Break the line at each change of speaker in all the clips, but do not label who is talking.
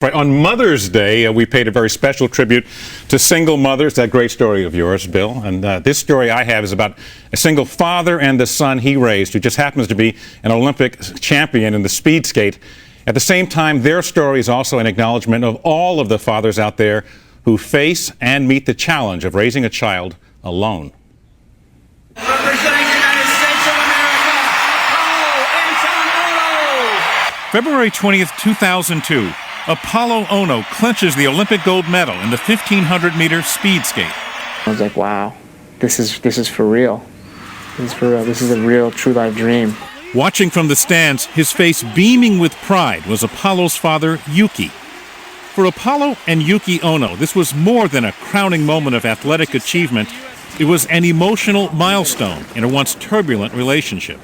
Right, on Mother's Day, we paid a very special tribute to single mothers. That great story of yours, Bill. And this story I have is about a single father and the son he raised who just happens to be an Olympic champion in the speed skate. At the same time, their story is also an acknowledgement of all of the fathers out there who face and meet the challenge of raising a child alone.
Representing the United States of America, Apolo.
February 20th, 2002. Apolo Ono clinches the Olympic gold medal in the 1,500-meter speed skate.
I was like, wow, this is for real. This is for real. This is a real, true life dream.
Watching from the stands, his face beaming with pride, was Apolo's father, Yuki. For Apolo and Yuki Ono, this was more than a crowning moment of athletic achievement. It was an emotional milestone in a once turbulent relationship.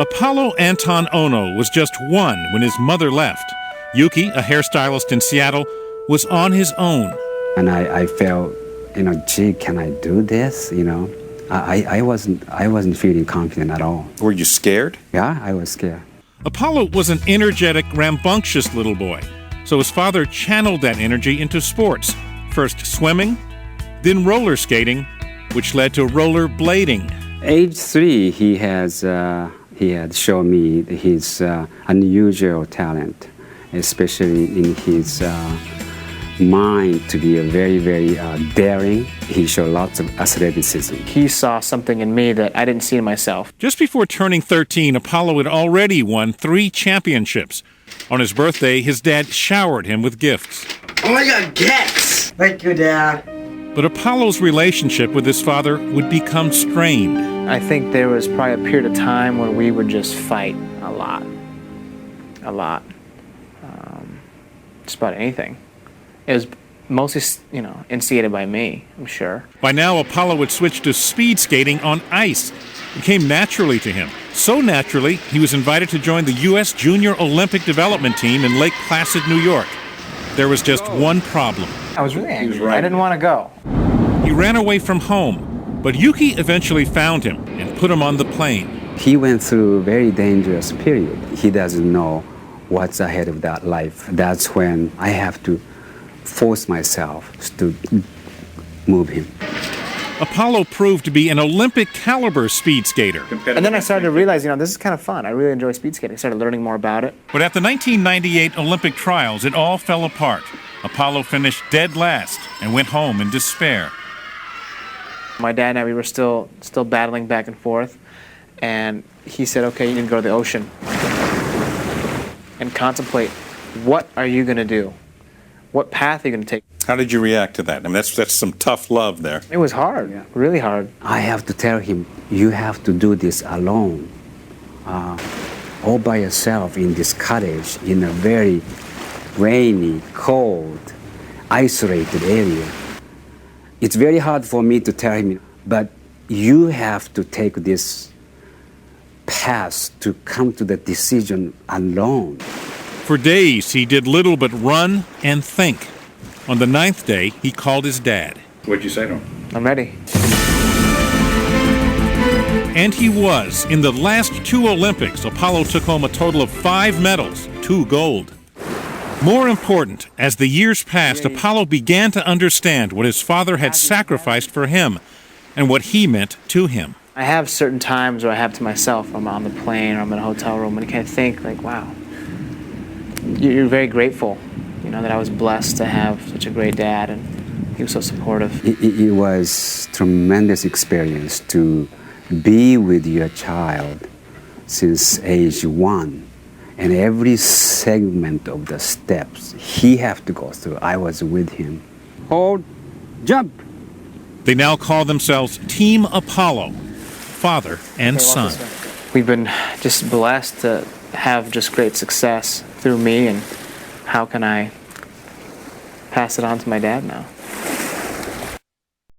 Apolo Anton Ono was just one when his mother left. Yuki, a hairstylist in Seattle, was on his own.
And I felt, gee, can I do this? I wasn't feeling confident at all.
Were you scared?
Yeah, I was scared.
Apolo was an energetic, rambunctious little boy, so his father channeled that energy into sports. First swimming, then roller skating, which led to roller blading.
Age 3, he had shown me his unusual talent, especially in his mind to be a very, very daring. He showed lots of athleticism.
He saw something in me that I didn't see in myself.
Just before turning 13, Apolo had already won 3 championships. On his birthday, his dad showered him with gifts.
Oh my God, gifts! Thank you, Dad.
But Apolo's relationship with his father would become strained.
I think there was probably a period of time where we would just fight a lot. Just about anything. It was mostly, instigated by me, I'm sure.
By now, Apolo would switch to speed skating on ice. It came naturally to him. So naturally, he was invited to join the U.S. Junior Olympic Development Team in Lake Placid, New York. There was just one problem.
I was really angry. I didn't want to go.
He ran away from home, but Yuki eventually found him and put him on the plane.
He went through a very dangerous period. He doesn't know what's ahead of that life. That's when I have to force myself to move him.
Apolo proved to be an Olympic-caliber speed skater.
And then I started to realize, this is kind of fun. I really enjoy speed skating. I started learning more about it.
But at the 1998 Olympic trials, it all fell apart. Apolo finished dead last and went home in despair.
My dad and I, we were still battling back and forth. And he said, okay, you need to go to the ocean and contemplate, what are you going to do? What path are you going to take?
How did you react to that? I mean, that's some tough love there.
It was hard, really hard.
I have to tell him, you have to do this alone, all by yourself in this cottage in a very rainy, cold, isolated area. It's very hard for me to tell him, but you have to take this path to come to the decision alone.
For days, he did little but run and think. On the 9th day, he called his dad.
What'd you say to him?
I'm ready.
And he was. In the last 2 Olympics, Apolo took home a total of 5 medals, 2 gold. More important, as the years passed, Apolo began to understand what his father had sacrificed for him and what he meant to him.
I have certain times where I have to myself, I'm on the plane or I'm in a hotel room, and I kind of think, wow, you're very grateful, that I was blessed to have such a great dad, and he was so supportive.
It was a tremendous experience to be with your child since age 1. And every segment of the steps he had to go through, I was with him. Hold, jump.
They now call themselves Team Apolo, father and son.
We've been just blessed to have just great success through me, and how can I pass it on to my dad now?